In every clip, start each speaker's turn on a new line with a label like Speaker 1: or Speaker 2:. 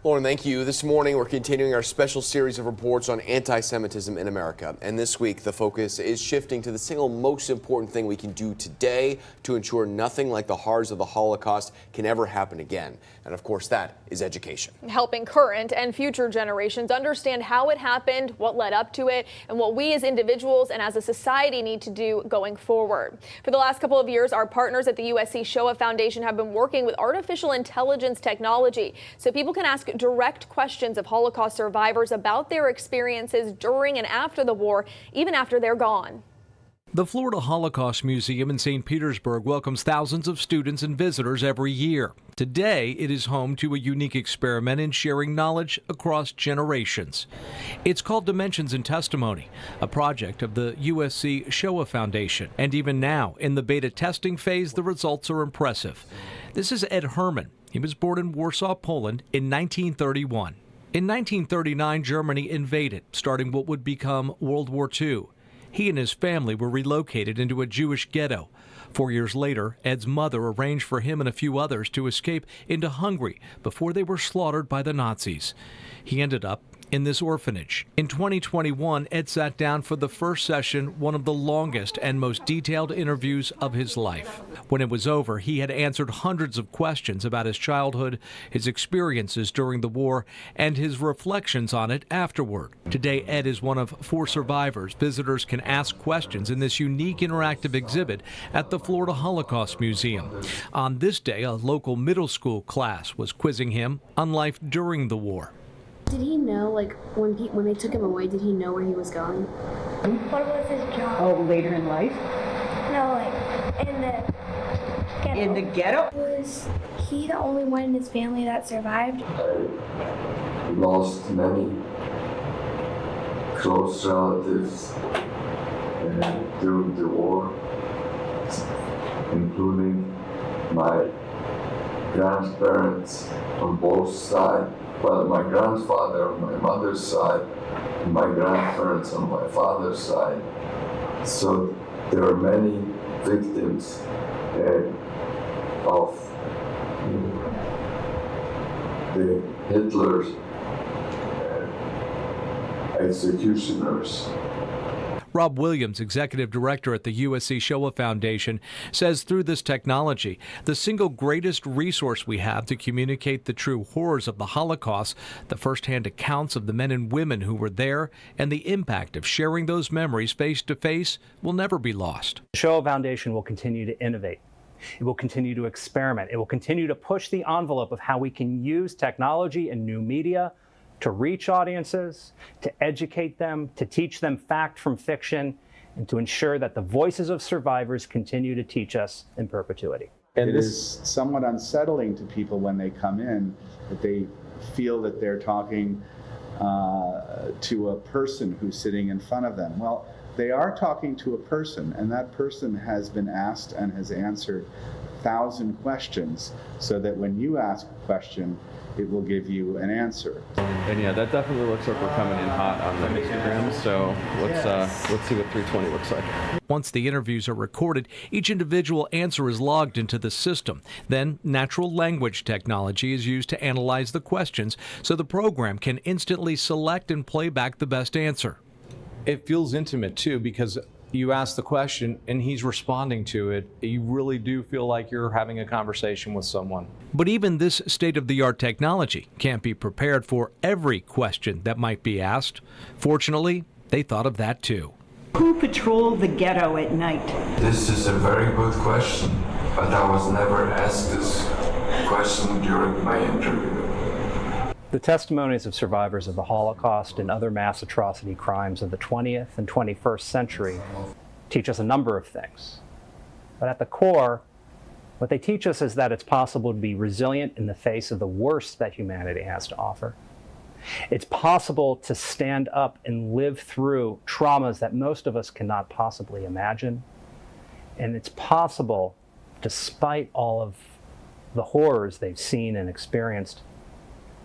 Speaker 1: Lauren, thank you. This morning, we're continuing our special series of reports on anti-Semitism in America. And this week, the focus is shifting to the single most important thing we can do today to ensure nothing like the horrors of the Holocaust can ever happen again. And of course, that is education.
Speaker 2: Helping current and future generations understand how it happened, what led up to it, and what we as individuals and as a society need to do going forward. For the last couple of years, our partners at the USC Shoah Foundation have been working with artificial intelligence technology so people can ask direct questions of Holocaust survivors about their experiences during and after the war, even after they're gone.
Speaker 3: The Florida Holocaust Museum in St. Petersburg welcomes thousands of students and visitors every year. Today, it is home to a unique experiment in sharing knowledge across generations. It's called Dimensions in Testimony, a project of the USC Shoah Foundation. And even now, in the beta testing phase, the results are impressive. This is Ed Herman. He was born in Warsaw, Poland in 1931. In 1939, Germany invaded, starting what would become World War II. He and his family were relocated into a Jewish ghetto. 4 years later, Ed's mother arranged for him and a few others to escape into Hungary before they were slaughtered by the Nazis. He ended up in this orphanage. In 2021, Ed sat down for the first session, one of the longest and most detailed interviews of his life. When it was over, he had answered hundreds of questions about his childhood, his experiences during the war, and his reflections on it afterward. Today, Ed is one of 4 survivors. Visitors can ask questions in this unique interactive exhibit at the Florida Holocaust Museum. On this day, a local middle school class was quizzing him on life during the war.
Speaker 4: Did he know, like, when they took him away, did he know where he was going?
Speaker 5: What was his job?
Speaker 6: Oh, later in life?
Speaker 5: No, like, in the ghetto.
Speaker 6: In the ghetto?
Speaker 5: Was he the only one in his family that survived?
Speaker 7: I lost many close relatives during the war, including my grandparents on both sides. Well, my grandfather on my mother's side, and my grandparents on my father's side. So there are many victims of the Hitler's executioners.
Speaker 3: Rob Williams, executive director at the USC Shoah Foundation, says through this technology, the single greatest resource we have to communicate the true horrors of the Holocaust, the firsthand accounts of the men and women who were there, and the impact of sharing those memories face to face will never be lost.
Speaker 8: The Shoah Foundation will continue to innovate. It will continue to experiment. It will continue to push the envelope of how we can use technology and new media to reach audiences, to educate them, to teach them fact from fiction, and to ensure that the voices of survivors continue to teach us in perpetuity.
Speaker 9: It is somewhat unsettling to people when they come in, that they feel that they're talking to a person who's sitting in front of them. Well, they are talking to a person, and that person has been asked and has answered 1,000 questions, so that when you ask a question, it will give you an answer.
Speaker 10: And yeah, that definitely looks like we're coming in hot on the Instagram, so let's see what 320 looks like.
Speaker 3: Once the interviews are recorded, each individual answer is logged into the system. Then natural language technology is used to analyze the questions so the program can instantly select and play back the best answer.
Speaker 11: It feels intimate too, because you ask the question and he's responding to it. You really do feel like you're having a conversation with someone.
Speaker 3: But even this state-of-the-art technology can't be prepared for every question that might be asked. Fortunately, they thought of that too.
Speaker 6: Who patrolled the ghetto at night?
Speaker 7: This is a very good question, but I was never asked this question during my interview.
Speaker 8: The testimonies of survivors of the Holocaust and other mass atrocity crimes of the 20th and 21st century teach us a number of things. But at the core, what they teach us is that it's possible to be resilient in the face of the worst that humanity has to offer. It's possible to stand up and live through traumas that most of us cannot possibly imagine. And it's possible, despite all of the horrors they've seen and experienced,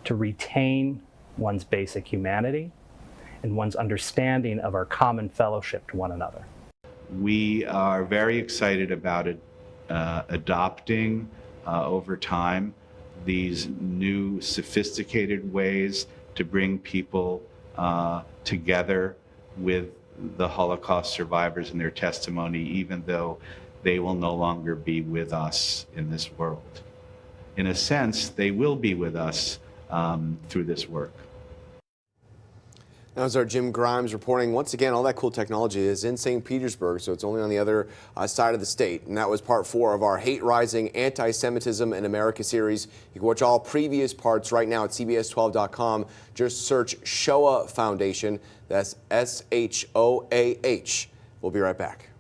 Speaker 8: to retain one's basic humanity and one's understanding of our common fellowship to one another.
Speaker 9: We are very excited about it, adopting over time these new sophisticated ways to bring people together with the Holocaust survivors and their testimony, even though they will no longer be with us in this world. In a sense, they will be with us through this work.
Speaker 1: That was our Jim Grimes reporting. Once again, all that cool technology is in St. Petersburg, so it's only on the other side of the state. And that was part 4 of our Hate Rising Anti-Semitism in America series. You can watch all previous parts right now at CBS12.com. Just search Shoah Foundation. That's SHOAH. We'll be right back.